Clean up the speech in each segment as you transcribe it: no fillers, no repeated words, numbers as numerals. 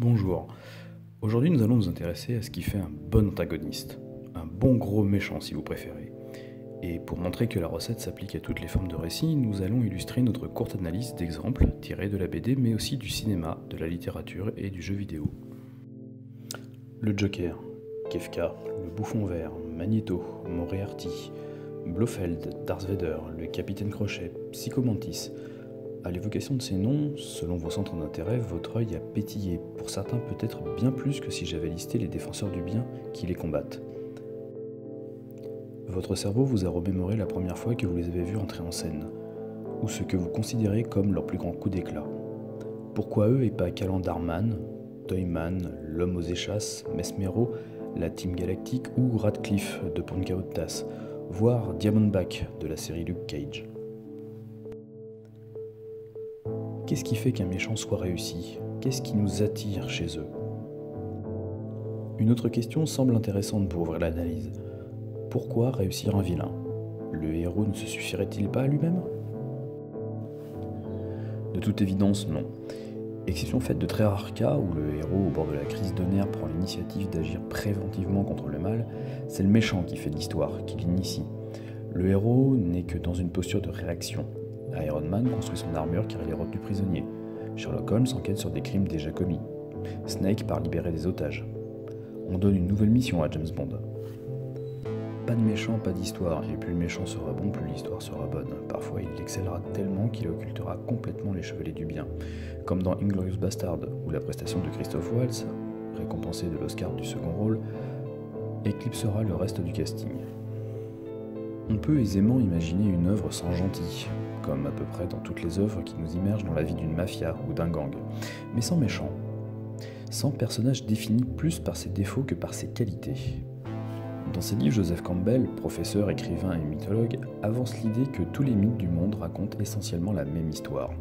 Bonjour. Aujourd'hui, nous allons nous intéresser à ce qui fait un bon antagoniste, un bon gros méchant si vous préférez. Et pour montrer que la recette s'applique à toutes les formes de récit, nous allons illustrer notre courte analyse d'exemples tirés de la BD, mais aussi du cinéma, de la littérature et du jeu vidéo. Le Joker, Kefka, le Bouffon Vert, Magneto, Moriarty, Blofeld, Darth Vader, le Capitaine Crochet, Psychomantis. À l'évocation de ces noms, selon vos centres d'intérêt, votre œil a pétillé, pour certains peut-être bien plus que si j'avais listé les défenseurs du bien qui les combattent. Votre cerveau vous a remémoré la première fois que vous les avez vus entrer en scène, ou ce que vous considérez comme leur plus grand coup d'éclat. Pourquoi eux et pas Calendarman, Toyman, l'homme aux échasses, Mesmero, la Team Galactique ou Radcliffe de Pocahontas, voire Diamondback de la série Luke Cage. Qu'est-ce qui fait qu'un méchant soit réussi? Qu'est-ce qui nous attire chez eux? Une autre question semble intéressante pour ouvrir l'analyse. Pourquoi réussir un vilain? Le héros ne se suffirait-il pas à lui-même? De toute évidence, non. Exception faite de très rares cas où le héros, au bord de la crise de nerfs, prend l'initiative d'agir préventivement contre le mal, c'est le méchant qui fait de l'histoire, qui l'initie. Le héros n'est que dans une posture de réaction. Iron Man construit son armure car il est retenu prisonnier. Sherlock Holmes enquête sur des crimes déjà commis. Snake part libérer des otages. On donne une nouvelle mission à James Bond. Pas de méchant, pas d'histoire, et plus le méchant sera bon, plus l'histoire sera bonne. Parfois il excellera tellement qu'il occultera complètement les chevaliers du bien, comme dans Inglourious Bastard, où la prestation de Christophe Waltz, récompensé de l'Oscar du second rôle, éclipsera le reste du casting. On peut aisément imaginer une œuvre sans gentil, comme à peu près dans toutes les œuvres qui nous immergent dans la vie d'une mafia ou d'un gang, mais sans méchant, sans personnage défini plus par ses défauts que par ses qualités. Dans ses livres, Joseph Campbell, professeur, écrivain et mythologue, avance l'idée que tous les mythes du monde racontent essentiellement la même histoire.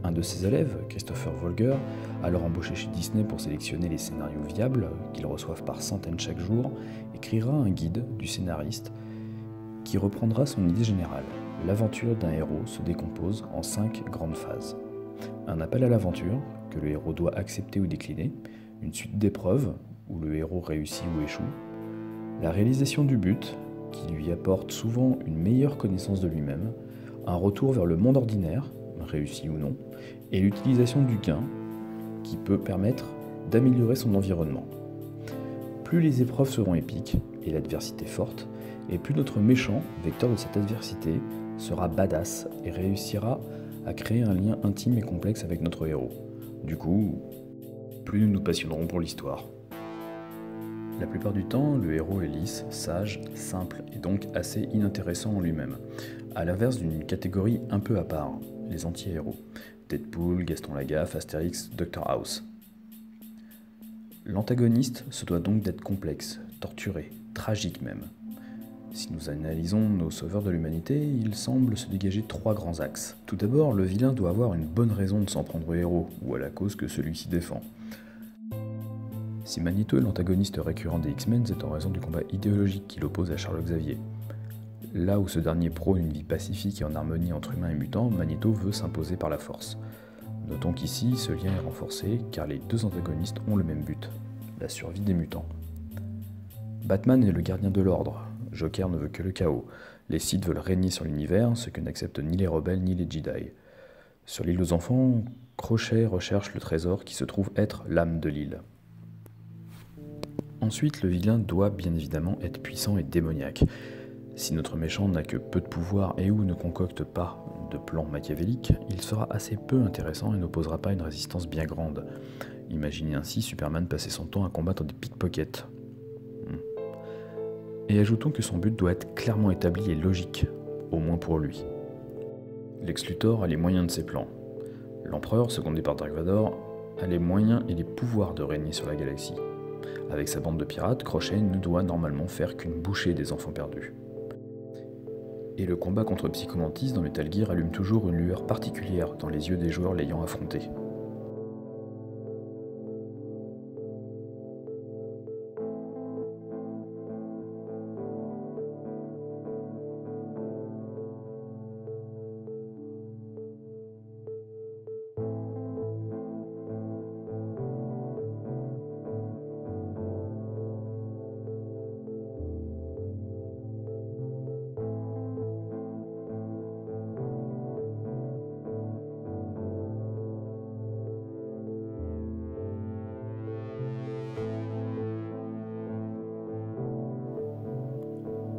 Un de ses élèves, Christopher Vogler, alors embauché chez Disney pour sélectionner les scénarios viables, qu'ils reçoivent par centaines chaque jour, écrira un guide du scénariste qui reprendra son idée générale. L'aventure d'un héros se décompose en 5 grandes phases. Un appel à l'aventure, que le héros doit accepter ou décliner, une suite d'épreuves, où le héros réussit ou échoue, la réalisation du but, qui lui apporte souvent une meilleure connaissance de lui-même, un retour vers le monde ordinaire, réussi ou non, et l'utilisation du gain, qui peut permettre d'améliorer son environnement. Plus les épreuves seront épiques, et l'adversité forte, et plus notre méchant, vecteur de cette adversité, sera badass et réussira à créer un lien intime et complexe avec notre héros. Du coup, plus nous nous passionnerons pour l'histoire. La plupart du temps, le héros est lisse, sage, simple et donc assez inintéressant en lui-même, à l'inverse d'une catégorie un peu à part, les anti-héros. Deadpool, Gaston Lagaffe, Astérix, Dr House. L'antagoniste se doit donc d'être complexe, torturé, tragique même. Si nous analysons nos sauveurs de l'humanité, il semble se dégager 3 grands axes. Tout d'abord, le vilain doit avoir une bonne raison de s'en prendre au héros, ou à la cause que celui-ci défend. Si Magneto est l'antagoniste récurrent des X-Men, c'est en raison du combat idéologique qui l'oppose à Charles Xavier. Là où ce dernier prône une vie pacifique et en harmonie entre humains et mutants, Magneto veut s'imposer par la force. Notons qu'ici, ce lien est renforcé car les deux antagonistes ont le même but, la survie des mutants. Batman est le gardien de l'ordre, Joker ne veut que le chaos, les Sith veulent régner sur l'univers, ce que n'acceptent ni les rebelles ni les Jedi. Sur l'île aux enfants, Crochet recherche le trésor qui se trouve être l'âme de l'île. Ensuite, le vilain doit bien évidemment être puissant et démoniaque. Si notre méchant n'a que peu de pouvoir et ou ne concocte pas de plan machiavélique, il sera assez peu intéressant et n'opposera pas une résistance bien grande. Imaginez ainsi Superman passer son temps à combattre des pickpockets. Et ajoutons que son but doit être clairement établi et logique, au moins pour lui. Lex Luthor a les moyens de ses plans. L'empereur, secondé par Dark Vador, a les moyens et les pouvoirs de régner sur la galaxie. Avec sa bande de pirates, Crochet ne doit normalement faire qu'une bouchée des enfants perdus. Et le combat contre Psychomantis dans Metal Gear allume toujours une lueur particulière dans les yeux des joueurs l'ayant affronté.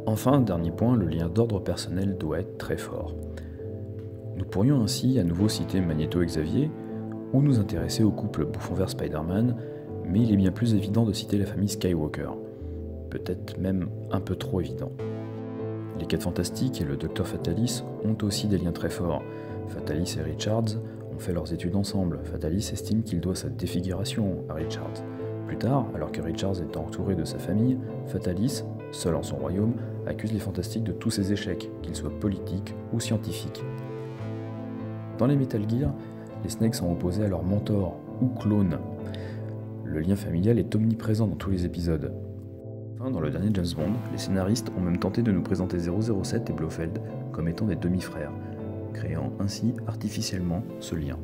Enfin, dernier point, le lien d'ordre personnel doit être très fort. Nous pourrions ainsi à nouveau citer Magneto et Xavier, ou nous intéresser au couple bouffon vert Spider-Man, mais il est bien plus évident de citer la famille Skywalker. Peut-être même un peu trop évident. Les 4 Fantastiques et le Docteur Fatalis ont aussi des liens très forts. Fatalis et Richards ont fait leurs études ensemble. Fatalis estime qu'il doit sa défiguration à Richards. Plus tard, alors que Richards est entouré de sa famille, Fatalis, seul en son royaume, accuse les Fantastiques de tous ses échecs, qu'ils soient politiques ou scientifiques. Dans les Metal Gear, les Snakes sont opposés à leur mentor, ou clone. Le lien familial est omniprésent dans tous les épisodes. Enfin, dans le dernier James Bond, les scénaristes ont même tenté de nous présenter 007 et Blofeld comme étant des demi-frères, créant ainsi artificiellement ce lien.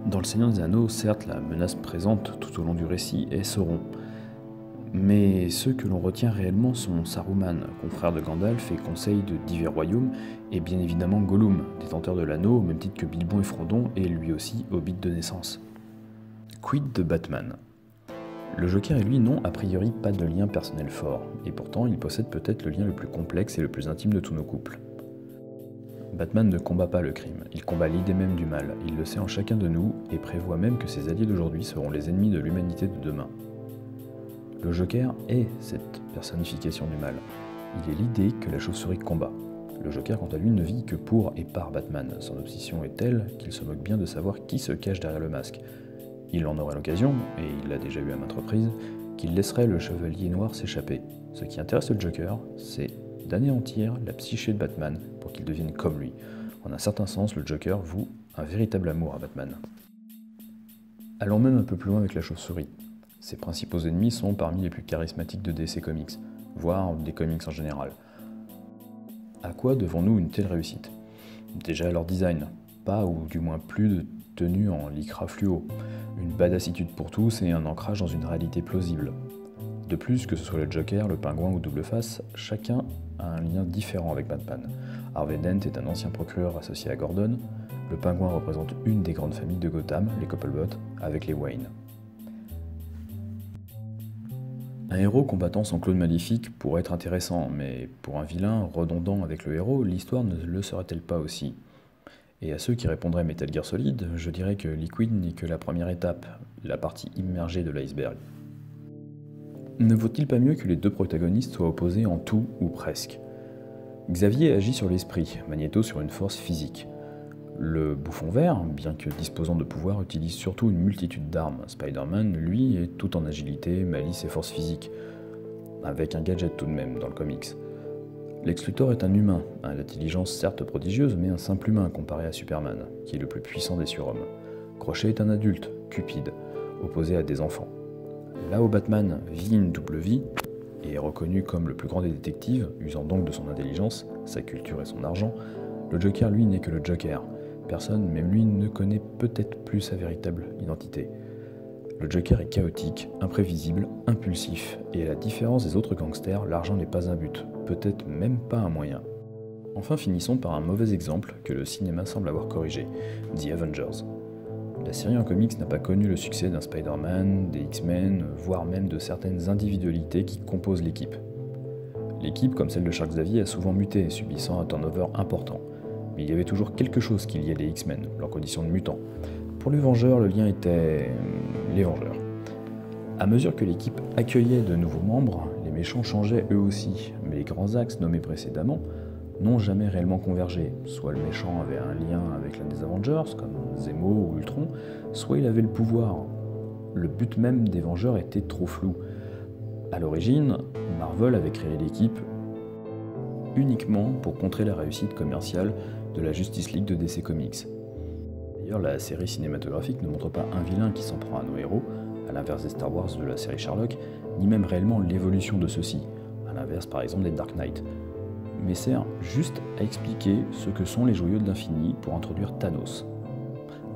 Dans Le Seigneur des Anneaux, certes, la menace présente tout au long du récit est Sauron. Mais ceux que l'on retient réellement sont Saruman, confrère de Gandalf et conseil de divers royaumes, et bien évidemment Gollum, détenteur de l'anneau au même titre que Bilbon et Frodon, et lui aussi Hobbit de naissance. Quid de Batman? Le Joker et lui n'ont a priori pas de lien personnel fort, et pourtant il possède peut-être le lien le plus complexe et le plus intime de tous nos couples. Batman ne combat pas le crime, il combat l'idée même du mal, il le sait en chacun de nous, et prévoit même que ses alliés d'aujourd'hui seront les ennemis de l'humanité de demain. Le Joker est cette personnification du mal. Il est l'idée que la chauve-souris combat. Le Joker, quant à lui, ne vit que pour et par Batman. Son obsession est telle qu'il se moque bien de savoir qui se cache derrière le masque. Il en aurait l'occasion, et il l'a déjà eu à maintes reprises, qu'il laisserait le Chevalier Noir s'échapper. Ce qui intéresse le Joker, c'est d'anéantir la psyché de Batman pour qu'il devienne comme lui. En un certain sens, le Joker voue un véritable amour à Batman. Allons même un peu plus loin avec la chauve-souris. Ses principaux ennemis sont parmi les plus charismatiques de DC Comics, voire des comics en général. À quoi devons-nous une telle réussite? Déjà à leur design, pas ou du moins plus de tenue en lycra fluo, une badassitude pour tous et un ancrage dans une réalité plausible. De plus, que ce soit le Joker, le Pingouin ou Double Face, chacun a un lien différent avec Batman. Harvey Dent est un ancien procureur associé à Gordon, le Pingouin représente une des grandes familles de Gotham, les Copplebot, avec les Wayne. Un héros combattant son clone maléfique pourrait être intéressant, mais pour un vilain redondant avec le héros, l'histoire ne le serait-elle pas aussi? Et à ceux qui répondraient Metal Gear Solid, je dirais que Liquid n'est que la première étape, la partie immergée de l'iceberg. Ne vaut-il pas mieux que les deux protagonistes soient opposés en tout ou presque? Xavier agit sur l'esprit, Magneto sur une force physique. Le bouffon vert, bien que disposant de pouvoir, utilise surtout une multitude d'armes. Spider-Man, lui, est tout en agilité, malice et force physique, avec un gadget tout de même dans le comics. Lex Luthor est un humain, à l'intelligence certes prodigieuse, mais un simple humain comparé à Superman, qui est le plus puissant des surhommes. Crochet est un adulte, cupide, opposé à des enfants. Là où Batman vit une double vie, et est reconnu comme le plus grand des détectives, usant donc de son intelligence, sa culture et son argent, le Joker, lui, n'est que le Joker. Personne, même lui, ne connaît peut-être plus sa véritable identité. Le Joker est chaotique, imprévisible, impulsif, et à la différence des autres gangsters, l'argent n'est pas un but, peut-être même pas un moyen. Enfin, finissons par un mauvais exemple que le cinéma semble avoir corrigé, The Avengers. La série en comics n'a pas connu le succès d'un Spider-Man, des X-Men, voire même de certaines individualités qui composent l'équipe. L'équipe, comme celle de Charles Xavier, a souvent muté, subissant un turnover important. Mais il y avait toujours quelque chose qui liait les X-Men, leur condition de mutants. Pour les Vengeurs, le lien était... les Vengeurs. À mesure que l'équipe accueillait de nouveaux membres, les méchants changeaient eux aussi, mais les grands axes nommés précédemment n'ont jamais réellement convergé. Soit le méchant avait un lien avec l'un des Avengers, comme Zemo ou Ultron, soit il avait le pouvoir. Le but même des Vengeurs était trop flou. À l'origine, Marvel avait créé l'équipe uniquement pour contrer la réussite commerciale de la Justice League de DC Comics. D'ailleurs, la série cinématographique ne montre pas un vilain qui s'en prend à nos héros, à l'inverse des Star Wars de la série Sherlock, ni même réellement l'évolution de ceux-ci, à l'inverse par exemple des Dark Knight, mais sert juste à expliquer ce que sont les Joyaux de l'Infini pour introduire Thanos,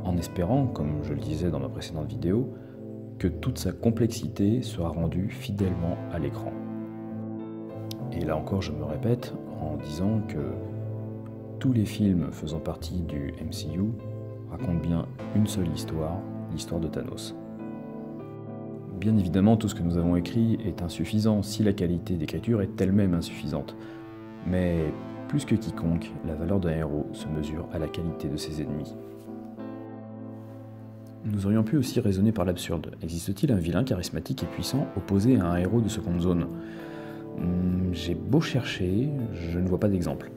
en espérant, comme je le disais dans ma précédente vidéo, que toute sa complexité sera rendue fidèlement à l'écran. Et là encore, je me répète en disant que tous les films faisant partie du MCU racontent bien une seule histoire, l'histoire de Thanos. Bien évidemment, tout ce que nous avons écrit est insuffisant si la qualité d'écriture est elle-même insuffisante. Mais plus que quiconque, la valeur d'un héros se mesure à la qualité de ses ennemis. Nous aurions pu aussi raisonner par l'absurde. Existe-t-il un vilain charismatique et puissant opposé à un héros de seconde zone ? J'ai beau chercher, je ne vois pas d'exemple.